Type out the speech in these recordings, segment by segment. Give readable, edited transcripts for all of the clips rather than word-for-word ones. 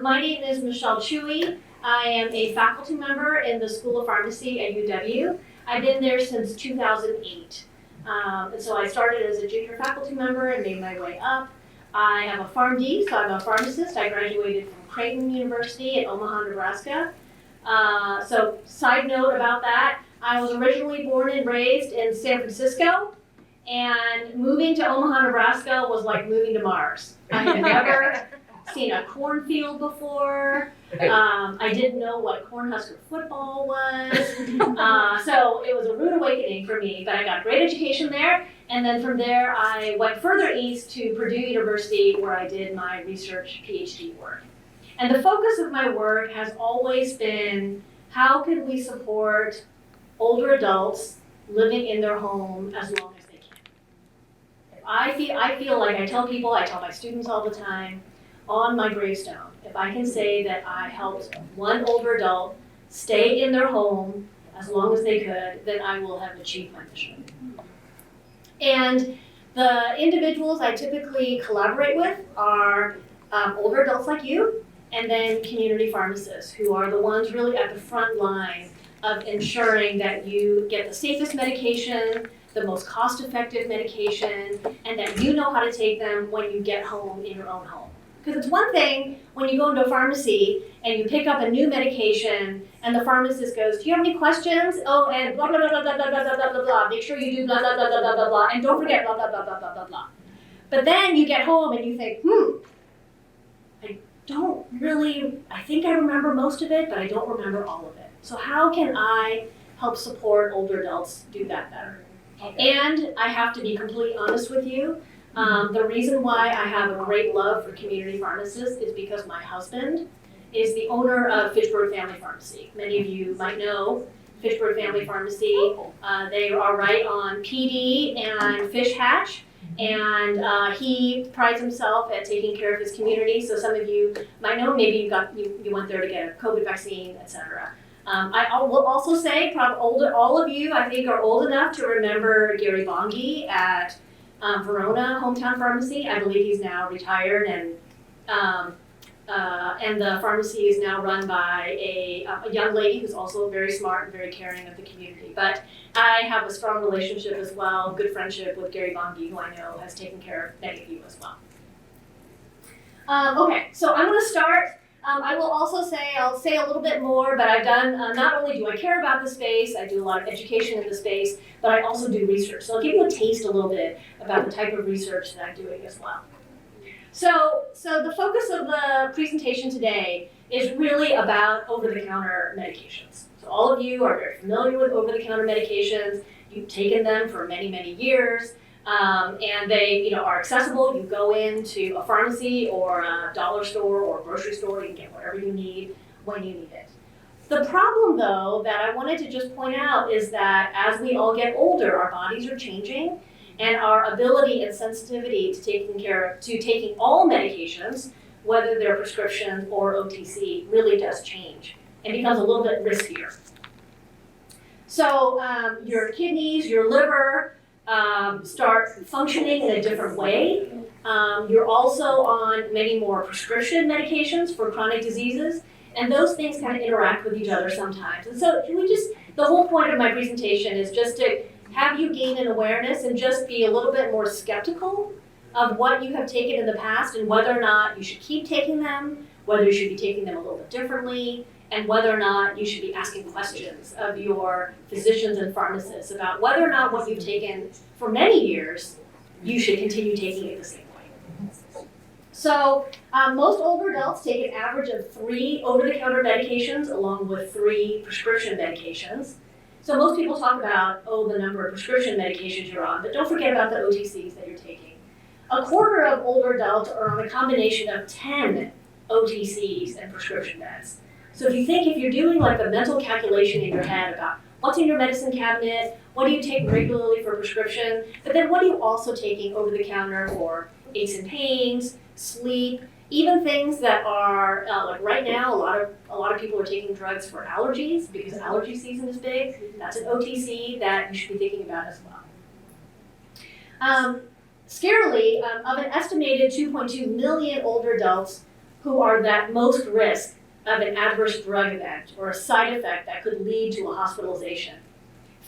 My name is Michelle Chui. I am a faculty member in the School of Pharmacy at UW. I've been there since 2008. And so I started as a junior faculty member and made my way up. I have a PharmD, so I'm a pharmacist. I graduated from Creighton University in Omaha, Nebraska. So side note about that, I was originally born and raised in San Francisco, and moving to Omaha, Nebraska was like moving to Mars. I had never seen a cornfield before. I didn't know what Cornhusker football was. So it was a rude awakening for me, but I got a great education there. And then from there, I went further east to Purdue University, where I did my research PhD work. And the focus of my work has always been, how can we support older adults living in their home as long as they can? I feel like I tell people, I tell my students all the time, on my gravestone, if I can say that I helped one older adult stay in their home as long as they could, then I will have achieved my mission. And the individuals I typically collaborate with are older adults like you, and then community pharmacists, who are the ones really at the front line of ensuring that you get the safest medication, the most cost-effective medication, and that you know how to take them when you get home in your own home. Because it's one thing when you go into a pharmacy and you pick up a new medication and the pharmacist goes, do you have any questions? Oh, and blah, blah, blah, blah, blah, blah, blah, blah, blah, blah. Make sure you do blah, blah, blah, blah, blah, blah, blah, and don't forget blah, blah, blah, blah, blah, blah, blah. But then you get home and you think, I think I remember most of it, but I don't remember all of it. So how can I help support older adults do that better? And I have to be completely honest with you. The reason why I have a great love for community pharmacists is because my husband is the owner of Fitchburg Family Pharmacy. Many of you might know Fitchburg Family Pharmacy. They are right on PD and Fish Hatch, and he prides himself at taking care of his community. So some of you might know, maybe you went there to get a COVID vaccine, etc. I will also say, probably all of you, I think, are old enough to remember Gary Bongi at Verona Hometown Pharmacy. I believe he's now retired, and the pharmacy is now run by a young lady who's also very smart and very caring of the community. But I have a strong relationship as well, good friendship with Gary Bongi, who I know has taken care of many of you as well. Okay, so I'm going to start. I will also say, I'll say a little bit more, but I've done, not only do I care about the space, I do a lot of education in the space, but I also do research. So I'll give you a taste a little bit about the type of research that I'm doing as well. So the focus of the presentation today is really about over-the-counter medications. So all of you are very familiar with over-the-counter medications. You've taken them for many, many years. And they are accessible. You go into a pharmacy or a dollar store or a grocery store, you can get whatever you need when you need it. The problem, though, that I wanted to just point out is that as we all get older, our bodies are changing, and our ability and sensitivity to taking all medications, whether they're prescription or OTC, really does change and becomes a little bit riskier. So your kidneys, your liver, start functioning in a different way. You're also on many more prescription medications for chronic diseases, and those things kind of interact with each other sometimes. And so the whole point of my presentation is just to have you gain an awareness and just be a little bit more skeptical of what you have taken in the past and whether or not you should keep taking them, whether you should be taking them a little bit differently, and whether or not you should be asking questions of your physicians and pharmacists about whether or not what you've taken for many years, you should continue taking it the same way. So most older adults take an average of 3 over-the-counter medications along with 3 prescription medications. So most people talk about, the number of prescription medications you're on, but don't forget about the OTCs that you're taking. A quarter of older adults are on a combination of 10 OTCs and prescription meds. So if you're doing like the mental calculation in your head about what's in your medicine cabinet, what do you take regularly for prescription, but then what are you also taking over the counter for aches and pains, sleep, even things that are like right now, a lot of people are taking drugs for allergies because allergy season is big. That's an OTC that you should be thinking about as well. Scarily, of an estimated 2.2 million older adults who are at most risk of an adverse drug event or a side effect that could lead to a hospitalization,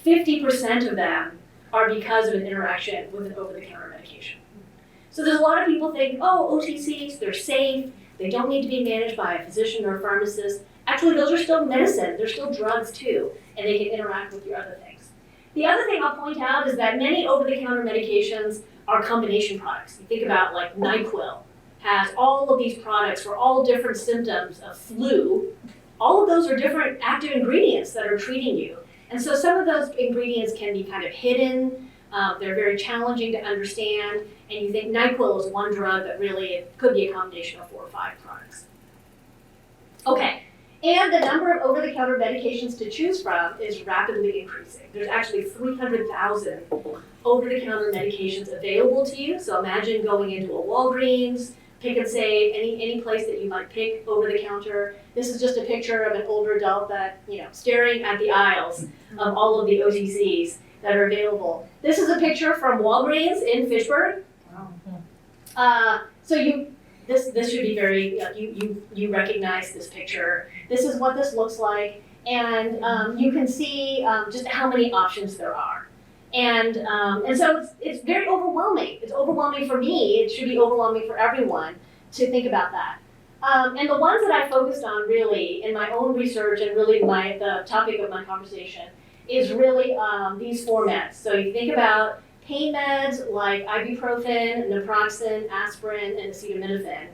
50% of them are because of an interaction with an over-the-counter medication. So there's a lot of people think, oh, OTCs, they're safe, they don't need to be managed by a physician or a pharmacist. Actually, those are still medicine, they're still drugs too, and they can interact with your other things. The other thing I'll point out is that many over-the-counter medications are combination products. You think about like NyQuil has all of these products for all different symptoms of flu. All of those are different active ingredients that are treating you. And so some of those ingredients can be kind of hidden, they're very challenging to understand, and you think NyQuil is one drug, but really it could be a combination of 4 or 5 products. Okay, and the number of over-the-counter medications to choose from is rapidly increasing. There's actually 300,000 over-the-counter medications available to you, so imagine going into a Walgreens, Pick and Save, any place that you might pick over the counter. This is just a picture of an older adult that, staring at the aisles of all of the OTCs that are available. This is a picture from Walgreens in Fishburne. This should be very, you recognize this picture. This is what this looks like, and you can see just how many options there are. And so it's very overwhelming. It's overwhelming for me. It should be overwhelming for everyone to think about that. And the ones that I focused on really in my own research and really the topic of my conversation is really these 4 meds. So you think about pain meds like ibuprofen, naproxen, aspirin, and acetaminophen.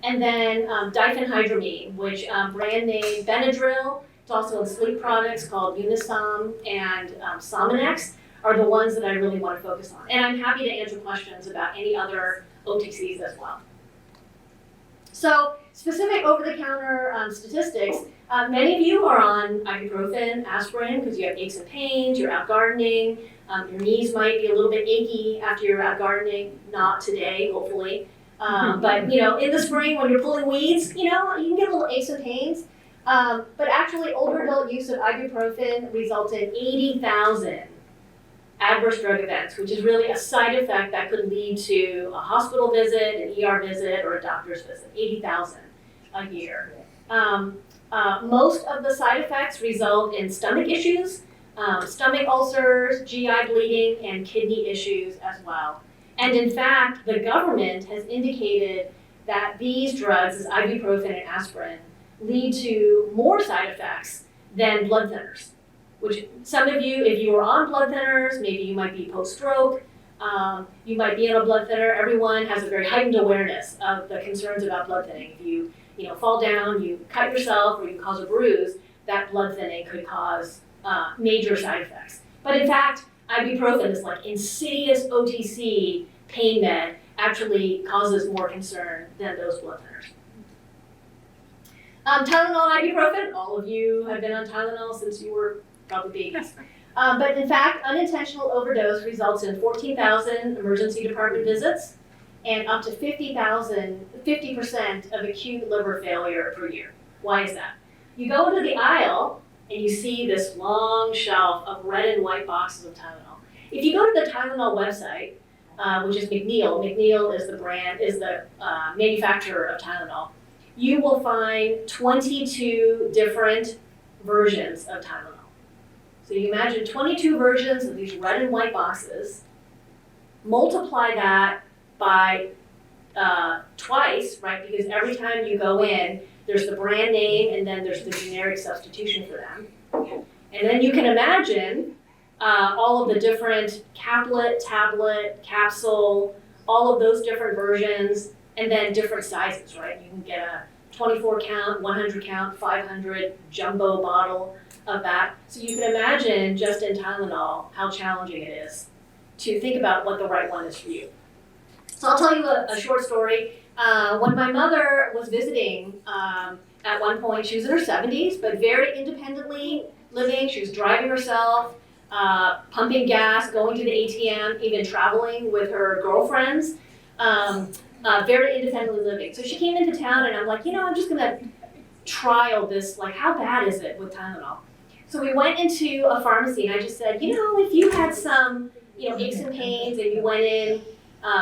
And then diphenhydramine, which brand name Benadryl. It's also in sleep products called Unisom and Sominex are the ones that I really want to focus on. And I'm happy to answer questions about any other OTCs as well. So specific over-the-counter statistics, many of you are on ibuprofen, aspirin, because you have aches and pains, you're out gardening, your knees might be a little bit achy after you're out gardening, not today, hopefully. But in the spring when you're pulling weeds, you can get a little aches and pains. But actually older adult use of ibuprofen results in 80,000 adverse drug events, which is really a side effect that could lead to a hospital visit, an ER visit, or a doctor's visit, 80,000 a year. Most of the side effects result in stomach issues, stomach ulcers, GI bleeding, and kidney issues as well. And in fact, the government has indicated that these drugs, as ibuprofen and aspirin, lead to more side effects than blood thinners. Which some of you, if you are on blood thinners, maybe you might be post-stroke, you might be on a blood thinner. Everyone has a very heightened awareness of the concerns about blood thinning. If you fall down, you cut yourself, or you cause a bruise, that blood thinning could cause major side effects. But in fact, ibuprofen, this like insidious OTC pain med, actually causes more concern than those blood thinners. Tylenol, ibuprofen, all of you have been on Tylenol since you were probably babies. But in fact, unintentional overdose results in 14,000 emergency department visits and up to 50% of acute liver failure per year. Why is that? You go into the aisle and you see this long shelf of red and white boxes of Tylenol. If you go to the Tylenol website, which is McNeil is the brand, is the manufacturer of Tylenol, you will find 22 different versions of Tylenol. So you imagine 22 versions of these red and white boxes, multiply that by twice, right? Because every time you go in, there's the brand name and then there's the generic substitution for them. And then you can imagine all of the different caplet, tablet, capsule, all of those different versions, and then different sizes, right? You can get a 24 count, 100 count, 500 jumbo bottle of that. So you can imagine just in Tylenol how challenging it is to think about what the right one is for you. So I'll tell you a short story. When my mother was visiting, at one point, she was in her 70s, but very independently living. She was driving herself, pumping gas, going to the ATM, even traveling with her girlfriends, very independently living. So she came into town and I'm like, I'm just gonna trial this, like how bad is it with Tylenol? So we went into a pharmacy and I just said, if you had some, aches and pains and you went in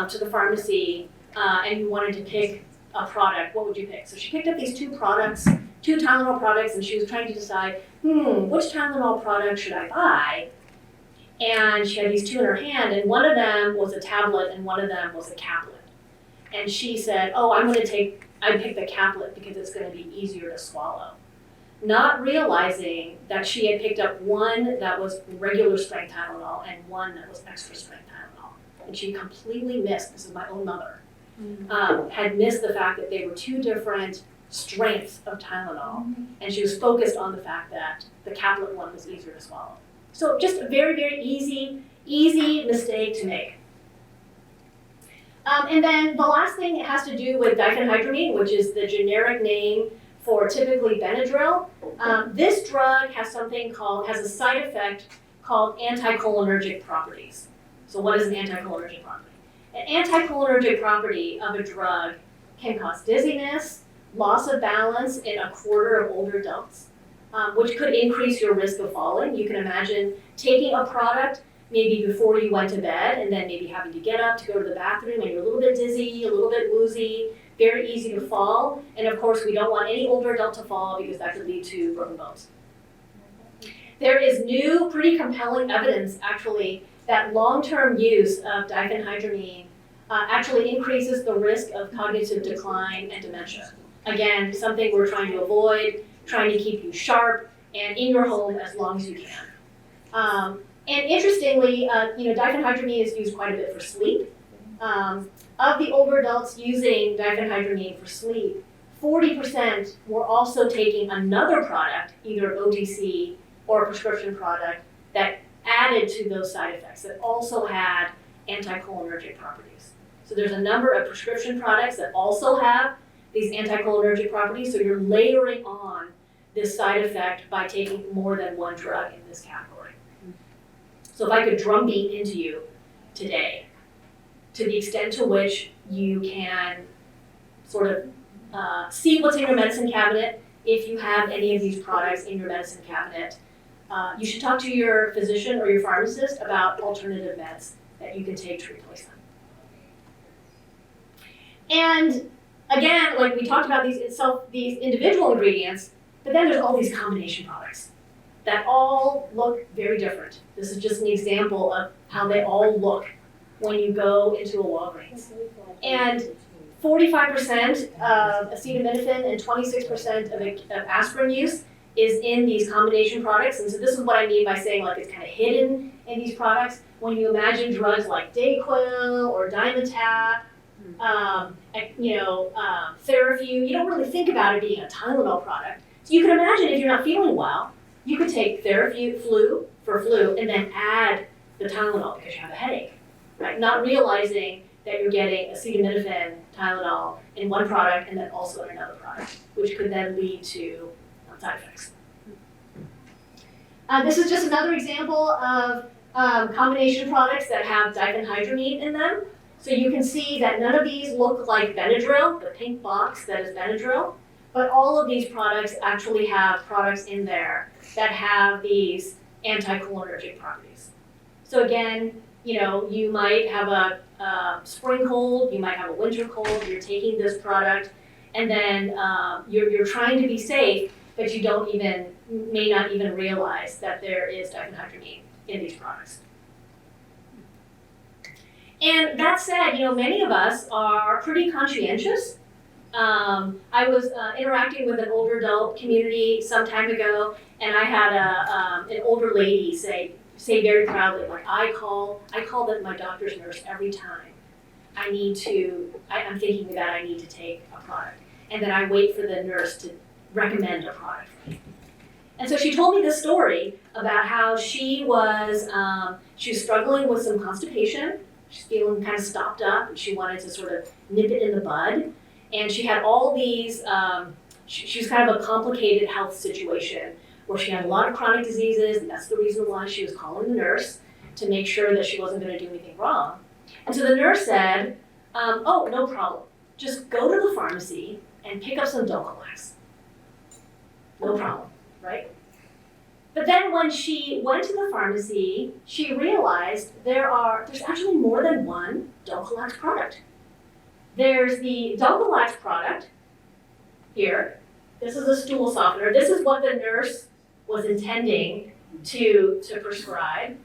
to the pharmacy and you wanted to pick a product, what would you pick? So she picked up these two Tylenol products, and she was trying to decide, which Tylenol product should I buy? And she had these two in her hand, and one of them was a tablet and one of them was a caplet. And she said, I picked the caplet because it's going to be easier to swallow. Not realizing that she had picked up one that was regular strength Tylenol and one that was extra strength Tylenol. And she completely missed, this is my own mother, had missed the fact that they were two different strengths of Tylenol. And she was focused on the fact that the caplet one was easier to swallow. So just a very, very easy mistake to make. And then the last thing has to do with diphenhydramine, which is the generic name for typically Benadryl. This drug has a side effect called anticholinergic properties. So what is an anticholinergic property? An anticholinergic property of a drug can cause dizziness, loss of balance in a quarter of older adults, which could increase your risk of falling. You can imagine taking a product maybe before you went to bed and then maybe having to get up to go to the bathroom and you're a little bit dizzy, a little bit woozy, very easy to fall. And of course, we don't want any older adult to fall because that could lead to broken bones. There is new, pretty compelling evidence actually that long-term use of diphenhydramine actually increases the risk of cognitive decline and dementia. Again, something we're trying to avoid, trying to keep you sharp and in your home as long as you can. And interestingly, diphenhydramine is used quite a bit for sleep. Of the older adults using diphenhydramine for sleep, 40% were also taking another product, either OTC or a prescription product, that added to those side effects, that also had anticholinergic properties. So there's a number of prescription products that also have these anticholinergic properties, so you're layering on this side effect by taking more than one drug in this category. So if I could drumbeat into you today, to the extent to which you can sort of see what's in your medicine cabinet, if you have any of these products in your medicine cabinet, you should talk to your physician or your pharmacist about alternative meds that you can take to replace them. And again, like we talked about these individual ingredients, but then there's all these combination products that all look very different. This is just an example of how they all look when you go into a Walgreens. And 45% of acetaminophen and 26% of aspirin use is in these combination products. And so this is what I mean by saying like it's kind of hidden in these products. When you imagine drugs like Dayquil or Dimetapp, Theraflu, you don't really think about it being a Tylenol product. So you can imagine if you're not feeling well, you could take Theraflu for flu and then add the Tylenol because you have a headache, right? Not realizing that you're getting acetaminophen, Tylenol in one product and then also in another product, which could then lead to side effects. This is just another example of combination products that have diphenhydramine in them. So you can see that none of these look like Benadryl, the pink box that is Benadryl, but all of these products actually have products in there that have these anticholinergic properties. So again, you might have a spring cold, you might have a winter cold, you're taking this product, and then you're trying to be safe, but you may not even realize that there is diphenhydramine in these products. And that said, many of us are pretty conscientious. I was interacting with an older adult community some time ago, and I had an older lady say very proudly, like, I call my doctor's nurse every time I'm thinking that I need to take a product. And then I wait for the nurse to recommend a product for me. And so she told me this story about how she was struggling with some constipation. She's feeling kind of stopped up, and she wanted to sort of nip it in the bud. And she had all these, she was kind of a complicated health situation where she had a lot of chronic diseases, and that's the reason why she was calling the nurse to make sure that she wasn't going to do anything wrong. And so the nurse said, oh, no problem. Just go to the pharmacy and pick up some Dulcolax. No problem, right? But then when she went to the pharmacy, she realized there's actually more than one Dulcolax product. There's the Double-Lax product here. This is a stool softener. This is what the nurse was intending to prescribe.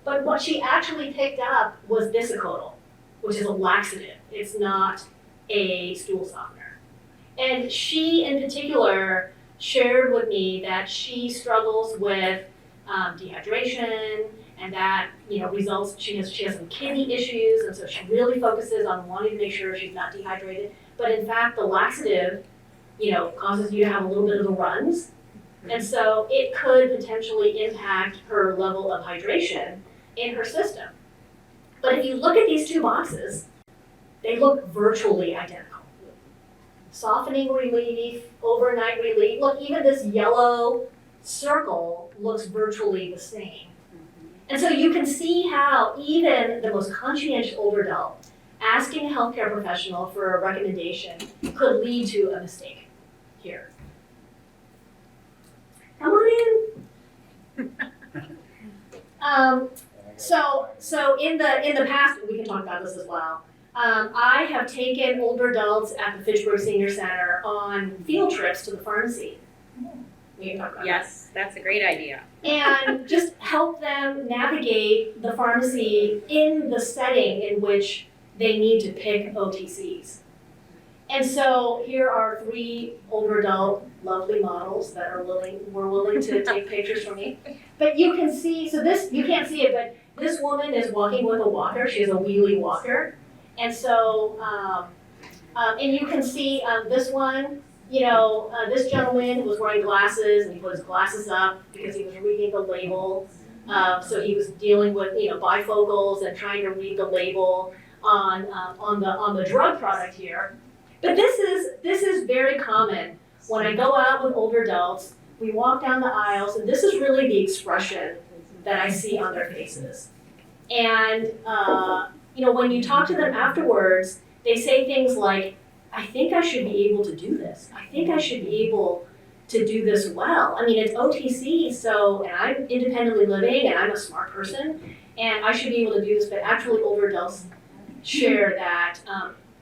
But what she actually picked up was bisacodyl, which is a laxative. It's not a stool softener. And she, in particular, shared with me that she struggles with dehydration, and that results. She has some kidney issues, and so she really focuses on wanting to make sure she's not dehydrated. But in fact, the laxative, causes you to have a little bit of the runs, and so it could potentially impact her level of hydration in her system. But if you look at these two boxes, they look virtually identical. Softening relief, overnight relief. Look, even this yellow circle looks virtually the same. And so you can see how even the most conscientious older adult asking a healthcare professional for a recommendation could lead to a mistake here. Come on in. So in the past, we can talk about this as well. I have taken older adults at the Fitchburg Senior Center on field trips to the pharmacy. We can talk about Yes, that's a great idea. and just help them navigate the pharmacy in the setting in which they need to pick OTCs. And so here are 3 older adult lovely models that were willing to take pictures for me. But you can see, so this, you can't see it, but this woman is walking with a walker. She has a wheelie walker. And so, and you can see this one, this gentleman was wearing glasses, and he put his glasses up because he was reading the label. So he was dealing with, bifocals and trying to read the label on the drug product here. But this is very common when I go out with older adults. We walk down the aisles, and this is really the expression that I see on their faces. And when you talk to them afterwards, they say things like, I think I should be able to do this. I think I should be able to do this well. I mean, it's OTC, and I'm independently living, and I'm a smart person, and I should be able to do this. But actually, older adults share that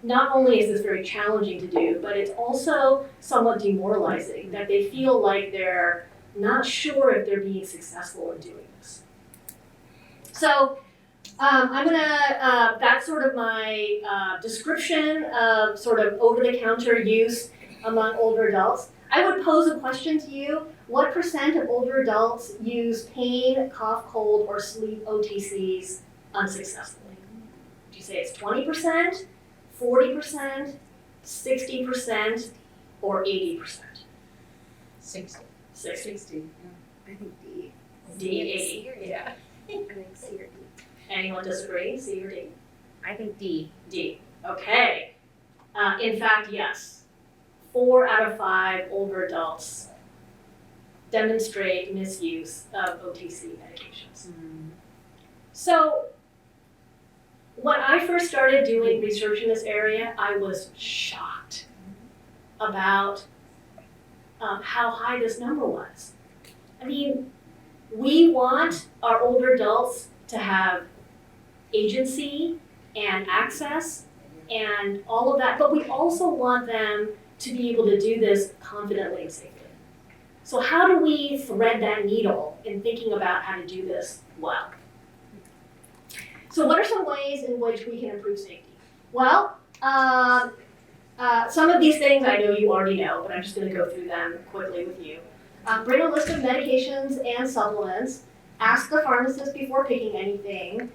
not only is this very challenging to do, but it's also somewhat demoralizing, that they feel like they're not sure if they're being successful in doing this. So that's sort of my description of sort of over-the-counter use among older adults. I would pose a question to you. What % of older adults use pain, cough, cold, or sleep OTCs unsuccessfully? Would you say it's 20%, 40%, 60%, or 80%? 60. 60. I think D. D, 80. Yeah. I think C or D. Anyone disagree? C or D? I think D. D. Okay. In fact, yes. 4 out of 5 older adults demonstrate misuse of OTC medications. So, when I first started doing research in this area, I was shocked about how high this number was. I mean, we want our older adults to have agency and access and all of that, but we also want them to be able to do this confidently and safely. So how do we thread that needle in thinking about how to do this well? So what are some ways in which we can improve safety? Well, some of these things I know you already know, but I'm just going to go through them quickly with you. Bring a list of medications and supplements. Ask the pharmacist before picking anything.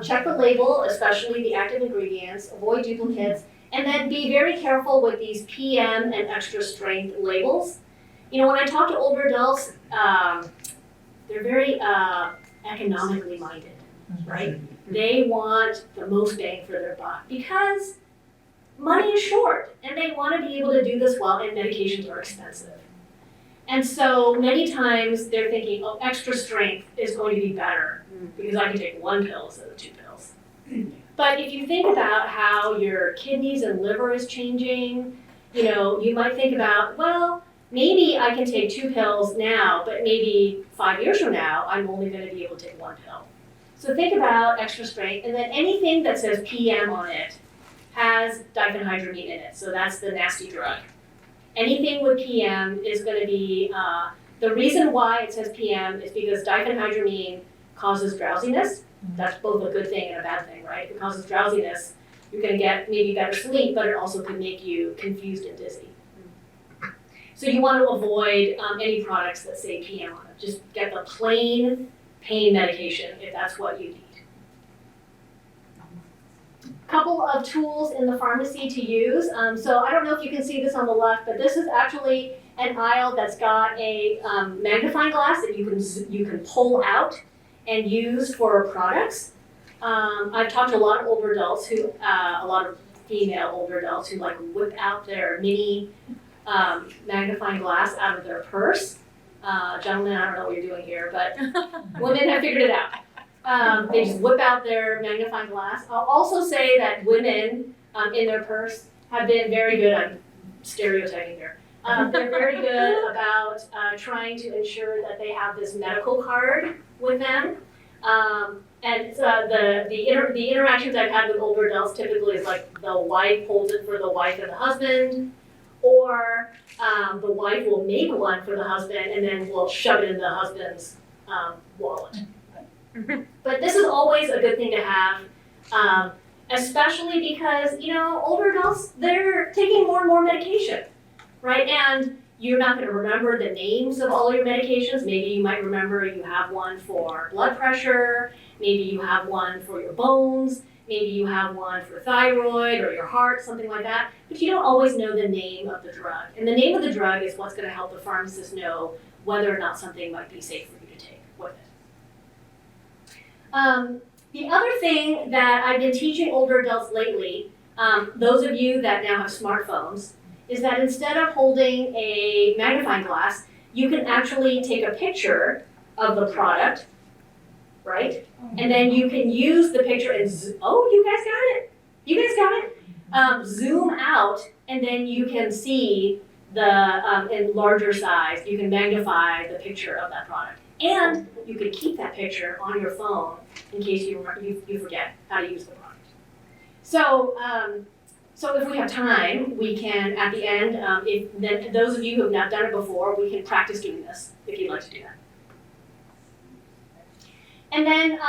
Check the label, especially the active ingredients. Avoid duplicates. And then be very careful with these PM and extra strength labels. When I talk to older adults, they're very economically minded, right? They want the most bang for their buck because money is short and they want to be able to do this well, and medications are expensive. And so many times they're thinking, oh, extra strength is going to be better because I can take 1 pill instead of 2 pills. But if you think about how your kidneys and liver is changing, you might think about, well, maybe I can take 2 pills now, but maybe 5 years from now, I'm only going to be able to take 1 pill. So think about extra strength, and then anything that says PM on it has diphenhydramine in it, so that's the nasty drug. Anything with PM is going to be, the reason why it says PM is because diphenhydramine causes drowsiness. That's both a good thing and a bad thing, right? If it causes drowsiness, you're going to get maybe better sleep, but it also can make you confused and dizzy. So you want to avoid any products that say PM on it. Just get the plain pain medication if that's what you need. Couple of tools in the pharmacy to use. So I don't know if you can see this on the left, but this is actually an aisle that's got a magnifying glass that you can pull out and use for products. I've talked to a lot of older adults a lot of female older adults who like whip out their mini magnifying glass out of their purse. Gentlemen, I don't know what you're doing here, but women have figured it out. They just whip out their magnifying glass. I'll also say that women in their purse have been very good, I'm stereotyping here, they're very good about trying to ensure that they have this medical card with them. And the interactions I've had with older adults typically is like the wife holds it for the wife and the husband, or the wife will make one for the husband and then will shove it in the husband's wallet. But this is always a good thing to have, especially because, you know, older adults, they're taking more and more medication, right? And you're not going to remember the names of all your medications. Maybe you might remember you have one for blood pressure, maybe you have one for your bones, maybe you have one for thyroid or your heart, something like that, but you don't always know the name of the drug. And the name of the drug is what's going to help the pharmacist know whether or not something might be safe for you to take with it. The other thing that I've been teaching older adults lately, those of you that now have smartphones, is that instead of holding a magnifying glass, you can actually take a picture of the product, right? And then you can use the picture and, oh, you guys got it. You guys got it. Zoom out, and then you can see the, in larger size, you can magnify the picture of that product. And you can keep that picture on your phone in case you forget how to use the product. So, so if we have time, we can, at the end, those of you who have not done it before, we can practice doing this if you'd like to do that. And then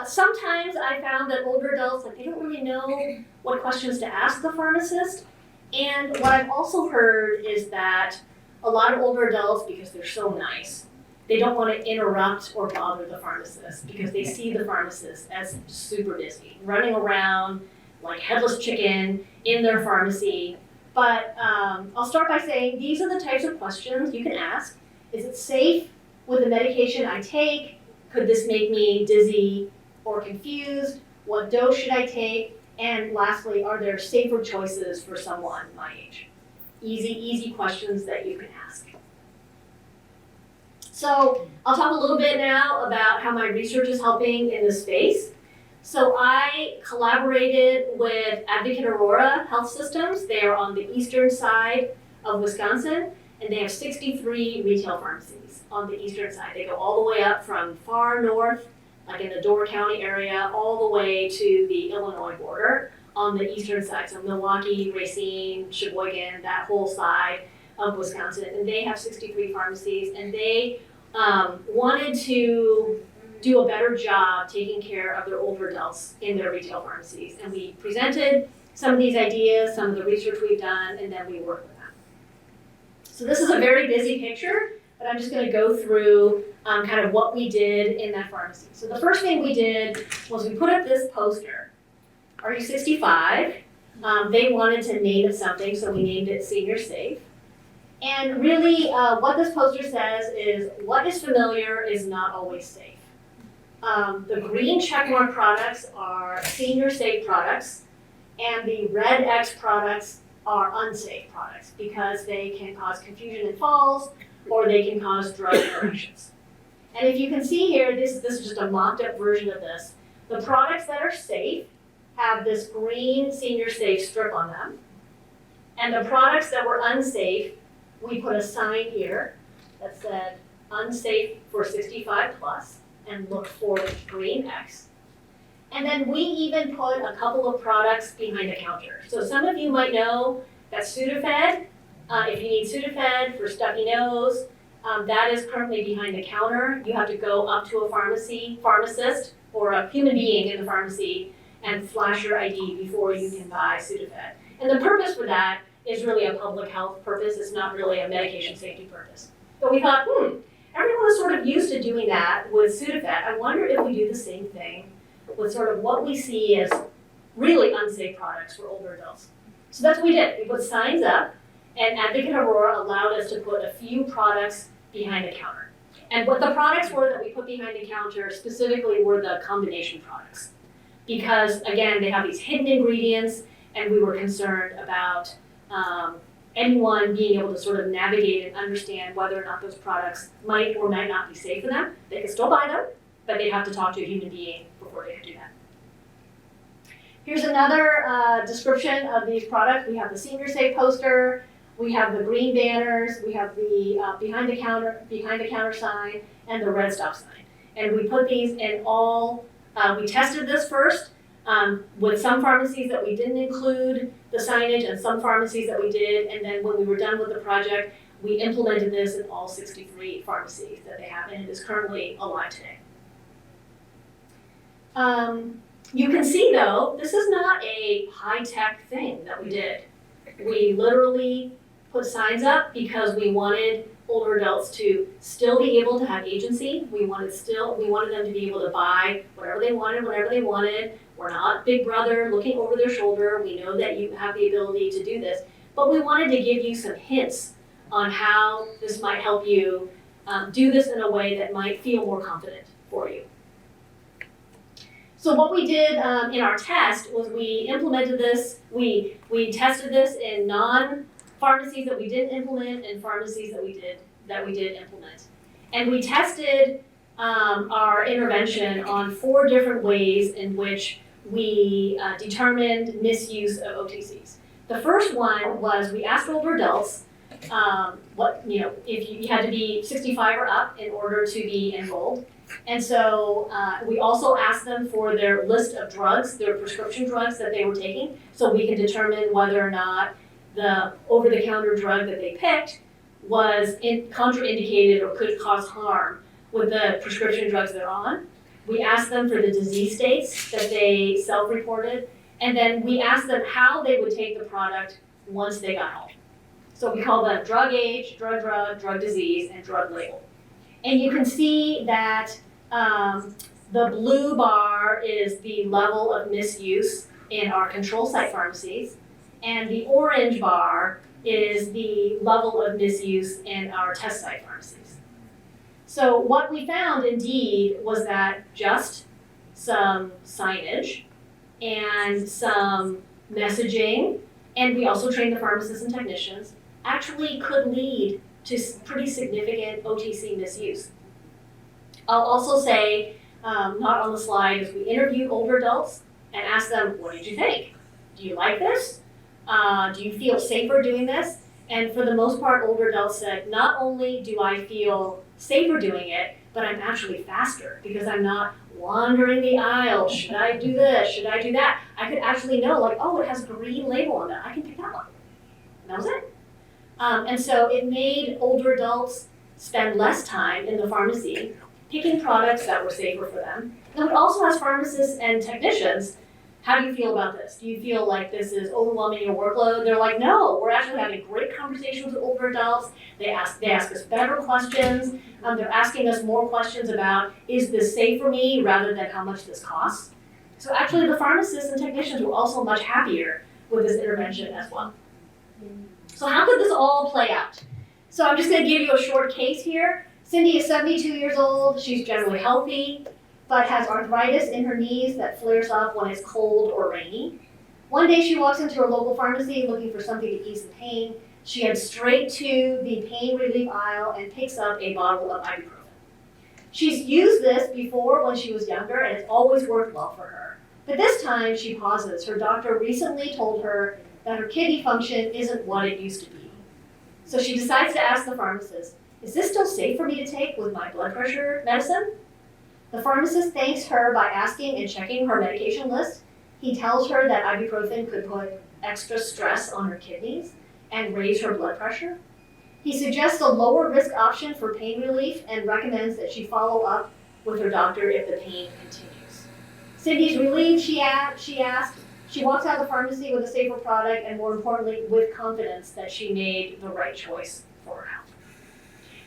sometimes I found that older adults, like, they don't really know what questions to ask the pharmacist. And what I've also heard is that a lot of older adults, because they're so nice, they don't want to interrupt or bother the pharmacist because they see the pharmacist as super busy, running around like headless chicken in their pharmacy. But I'll start by saying these are the types of questions you can ask. Is it safe with the medication I take? Could this make me dizzy or confused? What dose should I take? And lastly, are there safer choices for someone my age? Easy questions that you can ask. So I'll talk a little bit now about how my research is helping in this space. So I collaborated with Advocate Aurora Health Systems. They are on the eastern side of Wisconsin, and they have 63 retail pharmacies on the eastern side. They go all the way up from far north, like in the Door County area, all the way to the Illinois border on the eastern side. So Milwaukee, Racine, Sheboygan, that whole side of Wisconsin. And they have 63 pharmacies, and they wanted to do a better job taking care of their older adults in their retail pharmacies. And we presented some of these ideas, some of the research we've done, and then we worked with them. So this is a very busy picture, but I'm just going to go through kind of what we did in that pharmacy. So the first thing we did was we put up this poster. Are you 65? They wanted to name it something, so we named it Senior Safe. And really, what this poster says is, what is familiar is not always safe. The green checkmark products are Senior Safe products, and the red X products are unsafe products because they can cause confusion and falls, or they can cause drug interactions. And if you can see here, this is just a mocked-up version of this. The products that are safe have this green Senior Safe strip on them, and the products that were unsafe, we put a sign here that said unsafe for 65 plus and look for the green X. And then we even put a couple of products behind the counter. So some of you might know that Sudafed, if you need Sudafed for stuffy nose, that is currently behind the counter. You have to go up to a pharmacist, or a human being in the pharmacy and flash your ID before you can buy Sudafed. And the purpose for that is really a public health purpose. It's not really a medication safety purpose. But we thought, everyone was sort of used to doing that with Sudafed. I wonder if we do the same thing with sort of what we see as really unsafe products for older adults. So that's what we did. We put signs up, and Advocate Aurora allowed us to put a few products behind the counter. And what the products were that we put behind the counter specifically were the combination products. Because again, they have these hidden ingredients, and we were concerned about anyone being able to sort of navigate and understand whether or not those products might or might not be safe for them. They could still buy them, but they'd have to talk to a human being before they could do that. Here's another description of these products. We have the Senior Safe poster, we have the green banners, we have the behind the counter sign, and the red stop sign. And we put these in all, we tested this first with some pharmacies that we didn't include the signage and some pharmacies that we did. And then when we were done with the project, we implemented this in all 63 pharmacies that they have, and it is currently alive today. You can see though, this is not a high-tech thing that we did. We literally put signs up because we wanted older adults to still be able to have agency. We wanted them to be able to buy whatever they wanted, whenever they wanted. We're not Big Brother looking over their shoulder. We know that you have the ability to do this, but we wanted to give you some hints on how this might help you do this in a way that might feel more confident for you. So what we did in our test was we implemented this, we tested this in non-pharmacies that we didn't implement and pharmacies that we did implement. And we tested our intervention on 4 different ways in which we determined misuse of OTCs. The first one was we asked older adults if you had to be 65 or up in order to be enrolled. And so we also asked them for their list of drugs, their prescription drugs that they were taking, so we could determine whether or not the over-the-counter drug that they picked was contraindicated or could cause harm with the prescription drugs they're on. We asked them for the disease states that they self-reported, and then we asked them how they would take the product once they got home. So we call them drug age, drug disease, and drug label. And you can see that the blue bar is the level of misuse in our control site pharmacies, and the orange bar is the level of misuse in our test site pharmacies. So what we found indeed was that just some signage and some messaging, and we also trained the pharmacists and technicians, actually could lead to pretty significant OTC misuse. I'll also say, not on the slide, is we interviewed older adults and asked them, what did you think? Do you like this? Do you feel safer doing this? And for the most part, older adults said, not only do I feel safer doing it, but I'm actually faster because I'm not wandering the aisle. Should I do this? Should I do that? I could actually know, like, oh, it has a green label on that. I can pick that one. And that was it. And so it made older adults spend less time in the pharmacy picking products that were safer for them. And we also asked pharmacists and technicians, how do you feel about this? Do you feel like this is overwhelming your workload? They're like, no, we're actually having great conversations with older adults. They ask us better questions. They're asking us more questions about, is this safe for me, rather than how much this costs. So actually the pharmacists and technicians were also much happier with this intervention as well. So how could this all play out? So I'm just going to give you a short case here. Cindy is 72 years old. She's generally healthy, but has arthritis in her knees that flares up when it's cold or rainy. One day she walks into her local pharmacy looking for something to ease the pain. She heads straight to the pain relief aisle and picks up a bottle of ibuprofen. She's used this before when she was younger, and it's always worked well for her. But this time she pauses. Her doctor recently told her that her kidney function isn't what it used to be. So she decides to ask the pharmacist, is this still safe for me to take with my blood pressure medicine? The pharmacist thanks her by asking and checking her medication list. He tells her that ibuprofen could put extra stress on her kidneys and raise her blood pressure. He suggests a lower risk option for pain relief and recommends that she follow up with her doctor if the pain continues. Cindy's relieved, she asked. She walks out of the pharmacy with a safer product and, more importantly, with confidence that she made the right choice for her health.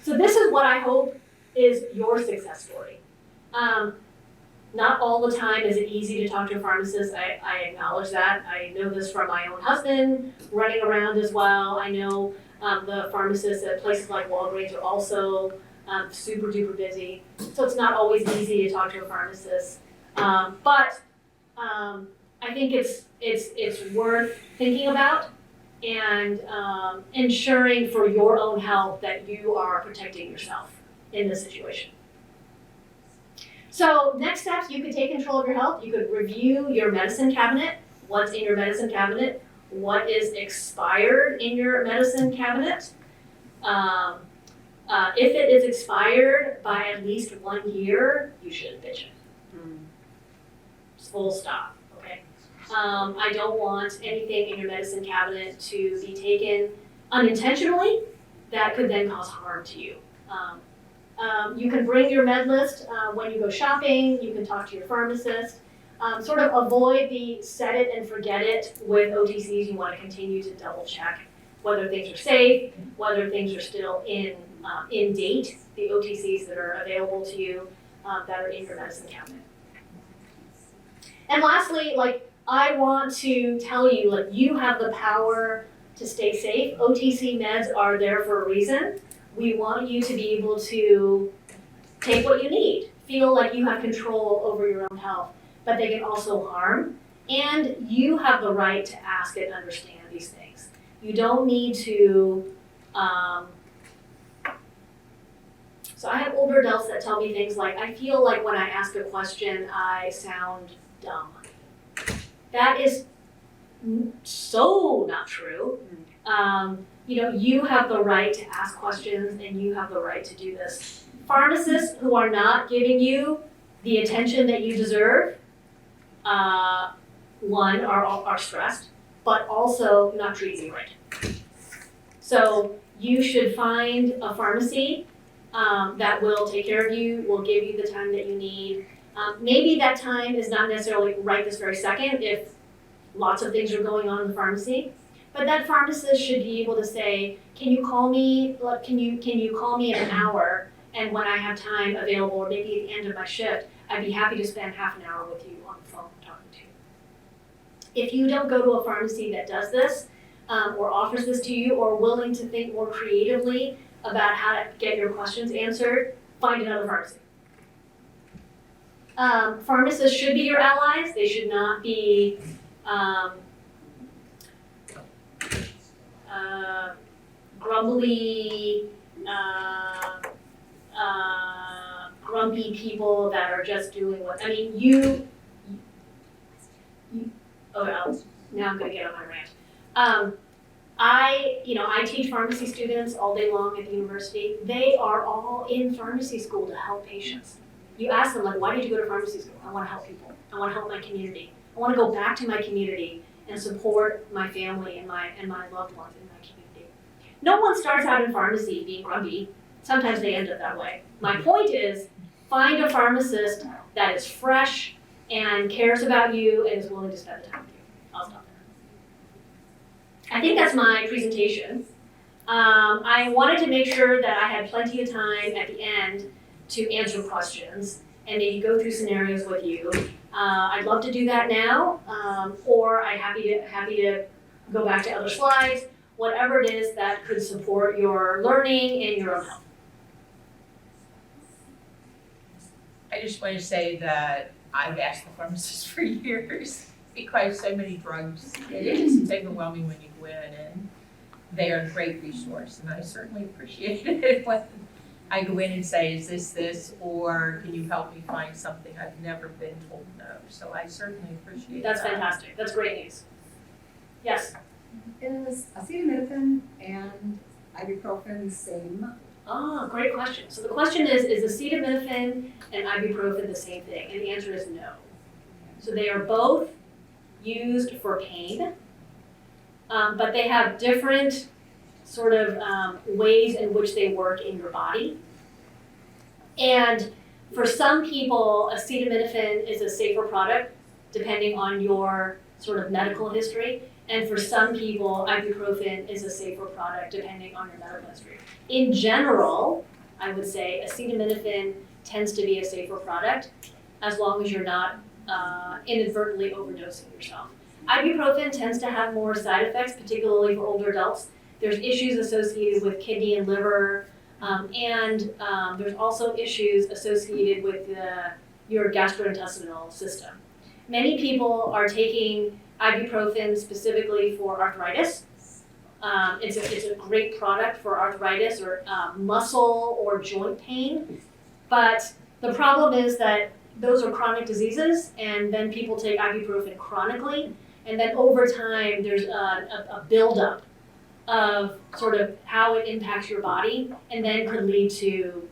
So this is what I hope is your success story. Not all the time is it easy to talk to a pharmacist. I acknowledge that. I know this from my own husband, running around as well. I know the pharmacists at places like Walgreens are also super duper busy. So it's not always easy to talk to a pharmacist. But I think it's worth thinking about and ensuring for your own health that you are protecting yourself in this situation. So next steps, you could take control of your health. You could review your medicine cabinet. What's in your medicine cabinet? What is expired in your medicine cabinet? If it is expired by at least 1 year, you should ditch it. Full stop, okay? I don't want anything in your medicine cabinet to be taken unintentionally that could then cause harm to you. You can bring your med list when you go shopping. You can talk to your pharmacist. Sort of avoid the set it and forget it with OTCs. You want to continue to double check whether things are safe, whether things are still in date, the OTCs that are available to you that are in your medicine cabinet. And lastly, I want to tell you, you have the power to stay safe. OTC meds are there for a reason. We want you to be able to take what you need, feel like you have control over your own health, but they can also harm. And you have the right to ask and understand these things. You don't need to, so I have older adults that tell me things like, I feel like when I ask a question, I sound dumb. That is so not true. You have the right to ask questions and you have the right to do this. Pharmacists who are not giving you the attention that you deserve, one, are stressed, but also not treating you right. So you should find a pharmacy that will take care of you, will give you the time that you need. Maybe that time is not necessarily right this very second if lots of things are going on in the pharmacy. But that pharmacist should be able to say, can you call me in an hour, and when I have time available, or maybe at the end of my shift, I'd be happy to spend half an hour with you on the phone talking to you. If you don't go to a pharmacy that does this, or offers this to you, or willing to think more creatively about how to get your questions answered, find another pharmacy. Pharmacists should be your allies. They should not be grumbly, grumpy people that are just doing what, now I'm gonna get on my rant. I teach pharmacy students all day long at the university. They are all in pharmacy school to help patients. You ask them, why did you go to pharmacy school? I wanna help people. I wanna help my community. I wanna go back to my community and support my family and my loved ones in my community. No one starts out in pharmacy being grumpy. Sometimes they end up that way. My point is, find a pharmacist that is fresh and cares about you and is willing to spend the time with you. I'll stop there. I think that's my presentation. I wanted to make sure that I had plenty of time at the end to answer questions and maybe go through scenarios with you. I'd love to do that now, or I'm happy to go back to other slides, whatever it is that could support your learning and your own health. I just want to say that I've asked the pharmacist for years because so many drugs, it's overwhelming when you go in, and they are a great resource, and I certainly appreciate it when I go in and say, is this, or can you help me find something I've never been told no? So I certainly appreciate that. That's fantastic. That's great news. Yes? Is acetaminophen and ibuprofen the same Oh, great question. So the question is acetaminophen and ibuprofen the same thing? And the answer is no. So they are both used for pain, but they have different sort of ways in which they work in your body. And for some people, acetaminophen is a safer product depending on your sort of medical history. And for some people, ibuprofen is a safer product depending on your medical history. In general, I would say acetaminophen tends to be a safer product as long as you're not inadvertently overdosing yourself. Ibuprofen tends to have more side effects, particularly for older adults. There's issues associated with kidney and liver, and there's also issues associated with your gastrointestinal system. Many people are taking ibuprofen specifically for arthritis. It's a great product for arthritis or muscle or joint pain, but the problem is that those are chronic diseases, and then people take ibuprofen chronically, and then over time there's a buildup of sort of how it impacts your body, and then could lead to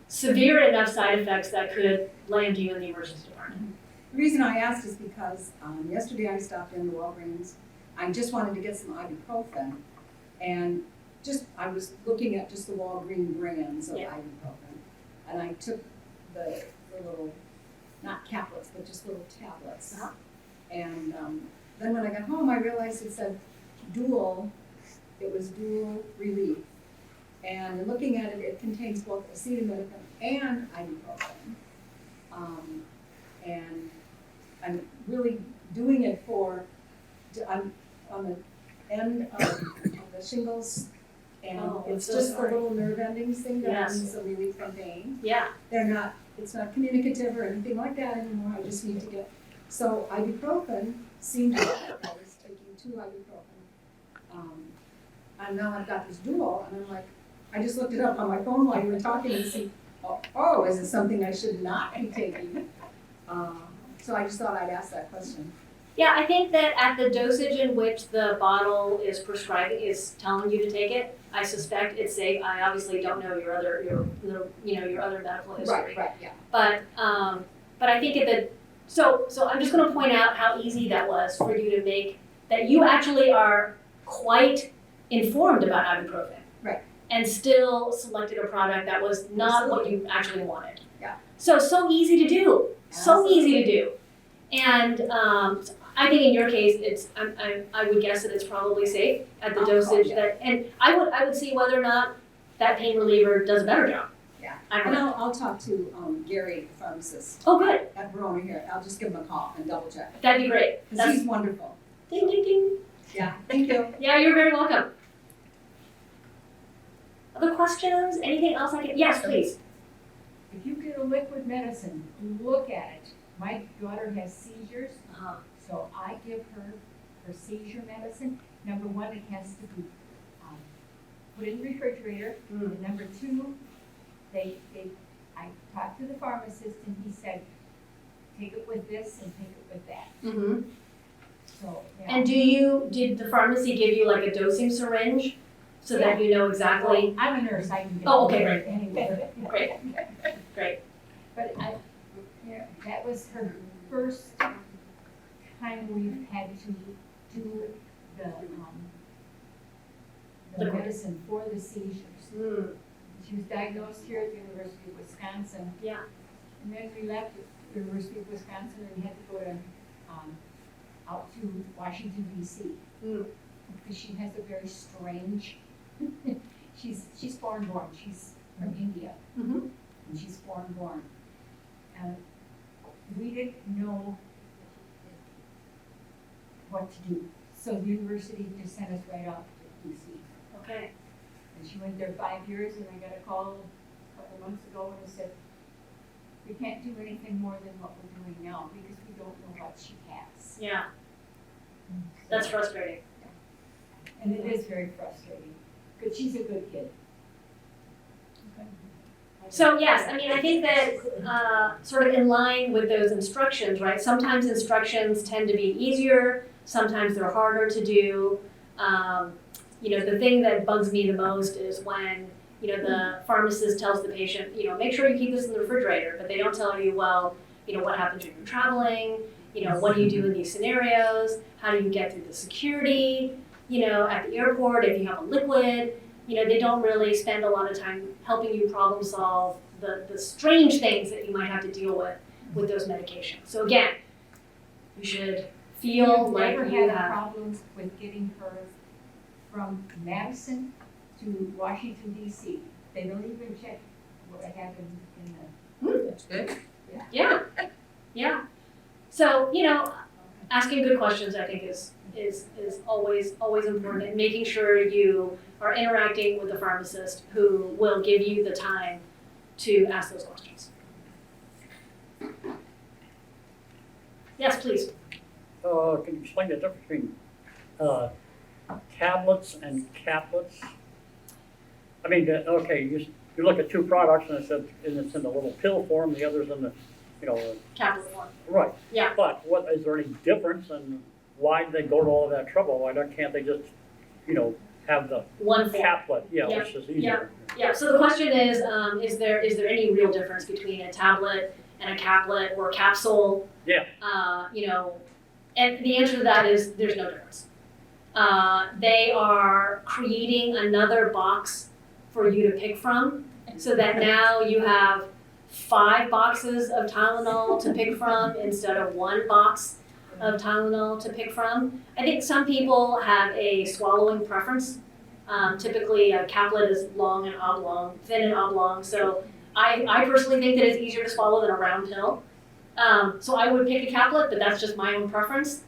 severe enough side effects that could land you in the emergency department. The reason I asked is because yesterday I stopped in the Walgreens. I just wanted to get some ibuprofen, and I was looking at just the Walgreens brands of ibuprofen, and I took the little, not caplets, but just little tablets. Uh-huh. And then when I got home, I realized it said dual relief. And in looking at it, it contains both acetaminophen and ibuprofen. And I'm really doing it I'm on the end of the shingles, and it's so just sorry. the little nerve endings thing that Yes. needs a relief from pain. Yeah. It's not communicative or anything like that anymore. I just need to get, so ibuprofen seemed to work. I was taking 2 ibuprofen. And now I've got this dual, and I'm like, I just looked it up on my phone while you were talking to see, is it something I should not be taking? So I just thought I'd ask that question. Yeah, I think that at the dosage in which the bottle is telling you to take it, I suspect it's safe. I obviously don't know your other medical history. Right, yeah. But I think so I'm just going to point out how easy that was for you to make, that you actually are quite informed about ibuprofen. Right. And still selected a product that was not what you actually wanted. Yeah. So easy to do. So Absolutely. easy to do. And I think in your case, I would guess that it's probably safe at the dosage and I would see whether or not that pain reliever does a better job. Yeah. I don't And know. I'll talk to Gary, the pharmacist Oh, good. at Verona here. I'll just give him a call and double check. That'd be great. Because he's wonderful. Ding, ding, ding. Yeah, thank you. Yeah, you're very welcome. Other questions? Anything else I can? Yes, please. If you get a liquid medicine, look at it. My daughter has seizures, Uh-huh. so I give her seizure medicine. Number 1, it has to be put in the refrigerator. Mm. And number 2, I talked to the pharmacist and he said, take it with this and take it with that. Mm-hmm. So, yeah. And did the pharmacy give you like a dosing syringe so that you know exactly? I'm a nurse, I can get Oh, okay, it great. anyway. Great. Great. But that was her first time we've had to do the Liquid. medicine for the seizures. Mm. She was diagnosed here at the University of Wisconsin. Yeah. And then we left the University of Wisconsin and had to go to, out to Washington DC. Mm. Because she has a very strange, she's foreign born, she's from India. Mm-hmm. And she's foreign born. And we didn't know what to do. So the university just sent us right off to DC. Okay. And she went there 5 years, and I got a call a couple months ago and it said, we can't do anything more than what we're doing now because we don't know what she has. Yeah. That's frustrating. And it is very frustrating, because she's a good kid. So yes, I mean, I think that sort of in line with those instructions, right? Sometimes instructions tend to be easier, sometimes they're harder to do. the thing that bugs me the most is when, the pharmacist tells the patient, make sure you keep this in the refrigerator, but they don't tell you, well, what happens when you're traveling, what do you do in these scenarios, how do you get through the security, at the airport, if you have a liquid, they don't really spend a lot of time helping you problem solve the strange things that you might have to deal with those medications. So again, you should feel like Never you had have. problems with getting her from Madison to Washington DC. They don't even check what happened in the. That's good. Yeah. So, asking good questions I think is always important, and making sure you are interacting with the pharmacist who will give you the time to ask those questions. Yes, please. Can you explain the difference between tablets and caplets? I mean, okay, you look at two products and it's in the little pill form, the other's in the, Capital one. right. Yeah. But is there any difference, and why do they go to all of that trouble? Why can't they just, have the One form. caplet, Yeah, which is easier? Yeah, so the question is there any real difference between a tablet and a caplet or a capsule? Yeah. And the answer to that is there's no difference. They are creating another box for you to pick from, so that now you have 5 boxes of Tylenol to pick from instead of 1 box of Tylenol to pick from. I think some people have a swallowing preference. Typically, a caplet is long and oblong, thin and oblong, so I personally think that it's easier to swallow than a round pill. So I would pick a caplet, but that's just my own preference.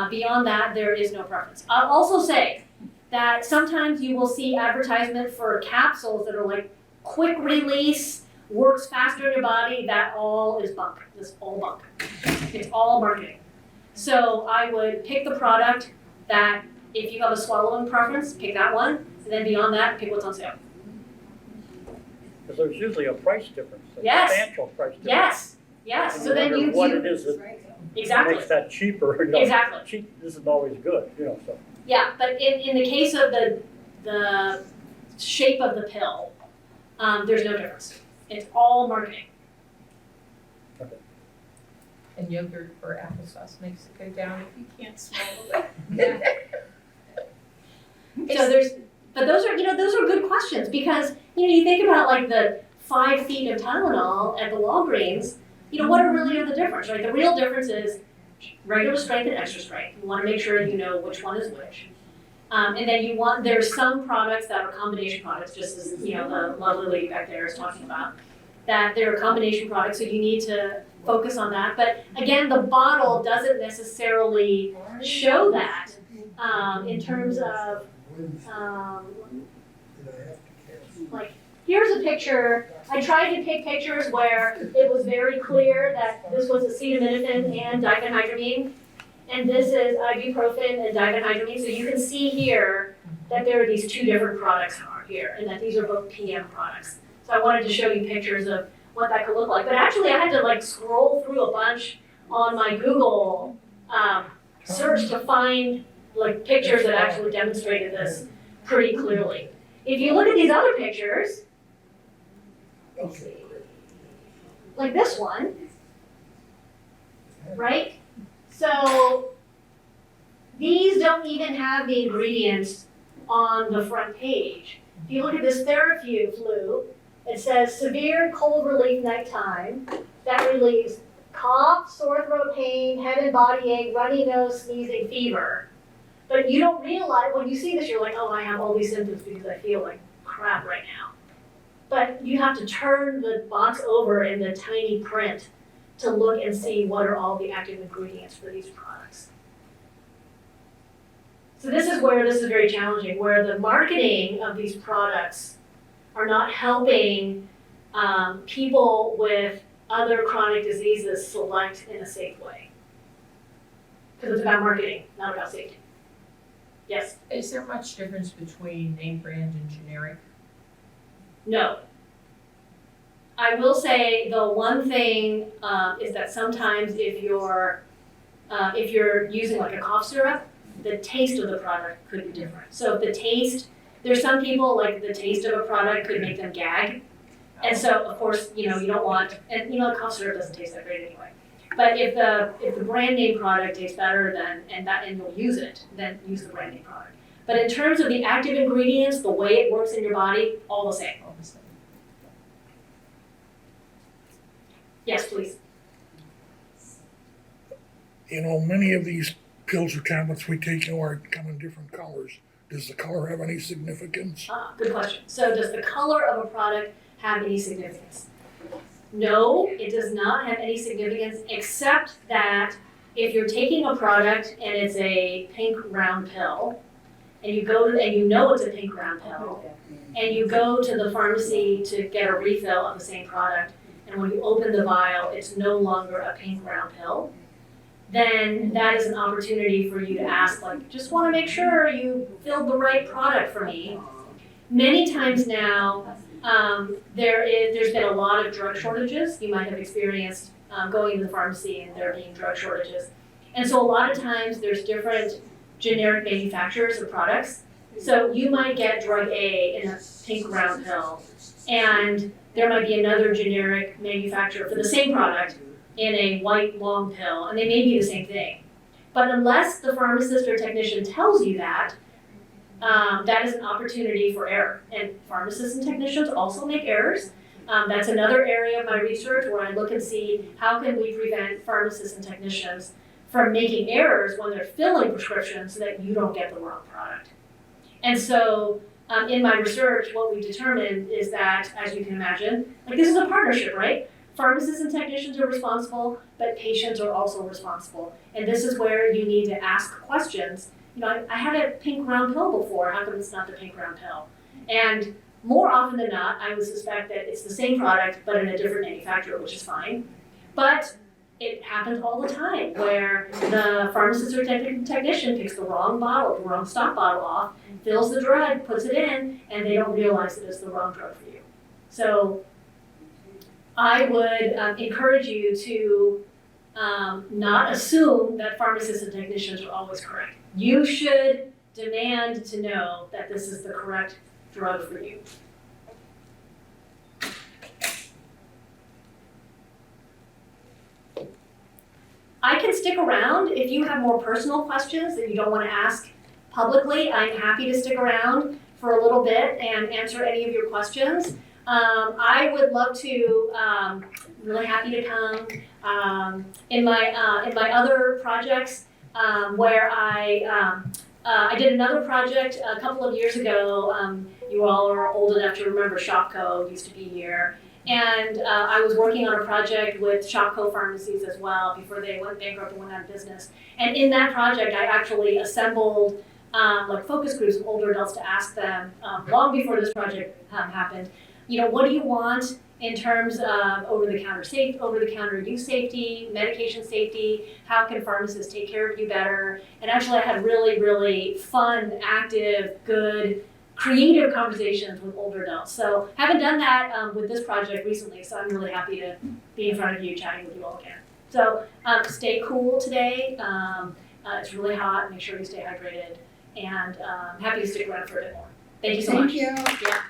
Beyond that, there is no preference. I'll also say that sometimes you will see advertisement for capsules that are like quick release, works faster in your body. That all is bunk. That's all bunk. It's all marketing. So I would pick the product that, if you have a swallowing preference, pick that one. And then beyond that, pick what's on sale. Because there's usually a price difference, a Yes. substantial price difference. Yes. And So then wonder you what it is that exactly. makes that cheaper. Exactly. Cheap isn't always good, so. Yeah, but in the case of the shape of the pill, there's no difference. It's all marketing. And yogurt or applesauce makes it go down if you can't swallow it. So those are good questions, because you think about like the 5 feet of Tylenol at the Walgreens. What are the difference, right? The real difference is regular strength and extra strength. You want to make sure you know which one is which. And then there's some products that are combination products, just as the lovely lady back there is talking about, that they're combination products, so you need to focus on that. But again, the bottle doesn't necessarily show that in terms of like, here's a picture. I tried to pick pictures where it was very clear that this was acetaminophen and diphenhydramine, and this is ibuprofen and diphenhydramine. So you can see here that there are these 2 different products here, and that these are both PM products. So I wanted to show you pictures of what that could look like. But actually, I had to scroll through a bunch on my Google search to find pictures that actually demonstrated this pretty clearly. If you look at these other pictures, let's see, like this one, right? So these don't even have the ingredients on the front page. If you look at this Theraflu, it says severe cold relief nighttime that relieves cough, sore throat pain, head and body ache, runny nose, sneezing, fever. But you don't realize, when you see this, you're like, oh, I have all these symptoms because I feel like crap right now. But you have to turn the box over in the tiny print to look and see what are all the active ingredients for these products. So this is very challenging, where the marketing of these products are not helping people with other chronic diseases select in a safe way. Because it's about marketing, not about safety. Yes? Is there much difference between name brand and generic? No. I will say the one thing is that sometimes if you're using like a cough syrup, the taste of the product could be different. So if the taste, there's some people, like the taste of a product could make them gag. And so, of course, you don't want, and cough syrup doesn't taste that great anyway. But if the brand name product tastes better, and you'll use it, then use the brand name product. But in terms of the active ingredients, the way it works in your body, all the same. Yes, please. Many of these pills or tablets we take come in different colors. Does the color have any significance? Good question. So does the color of a product have any significance? No, it does not have any significance, except that if you're taking a product and it's a pink round pill, and you go to, and you know it's a pink round pill, and you go to the pharmacy to get a refill of the same product, and when you open the vial, it's no longer a pink round pill, then that is an opportunity for you to ask, like, just want to make sure you filled the right product for me. Many times now, there's been a lot of drug shortages. You might have experienced going to the pharmacy and there being drug shortages. And so a lot of times there's different generic manufacturers of products. So you might get drug A in a pink round pill, and there might be another generic manufacturer for the same product in a white long pill, and they may be the same thing. But unless the pharmacist or technician tells you that, that is an opportunity for error. And pharmacists and technicians also make errors. That's another area of my research where I look and see how can we prevent pharmacists and technicians from making errors when they're filling prescriptions so that you don't get the wrong product. And so in my research, what we determined is that, as you can imagine, like this is a partnership, right? Pharmacists and technicians are responsible, but patients are also responsible. And this is where you need to ask questions. I had a pink round pill before, how come it's not the pink round pill? And more often than not, I would suspect that it's the same product, but in a different manufacturer, which is fine. But it happens all the time where the pharmacist or technician picks the wrong bottle, the wrong stock bottle off, fills the drug, puts it in, and they don't realize that it's the wrong drug for you. So I would encourage you to not assume that pharmacists and technicians are always correct. You should demand to know that this is the correct drug for you. I can stick around if you have more personal questions that you don't want to ask publicly. I'm happy to stick around for a little bit and answer any of your questions. I would love to, really happy to come. In my other projects, where I did another project a couple of years ago. You all are old enough to remember Shopco used to be here. And I was working on a project with Shopco pharmacies as well before they went bankrupt and went out of business. And in that project, I actually assembled like focus groups of older adults to ask them, long before this project happened, what do you want in terms of over-the-counter use safety, medication safety? How can pharmacists take care of you better? And actually, I had really, really fun, active, good, creative conversations with older adults. So haven't done that with this project recently, so I'm really happy to be in front of you chatting with you all again. So stay cool today. It's really hot. Make sure you stay hydrated. And happy to stick around for a bit more. Thank you so much. Thank you. Yeah.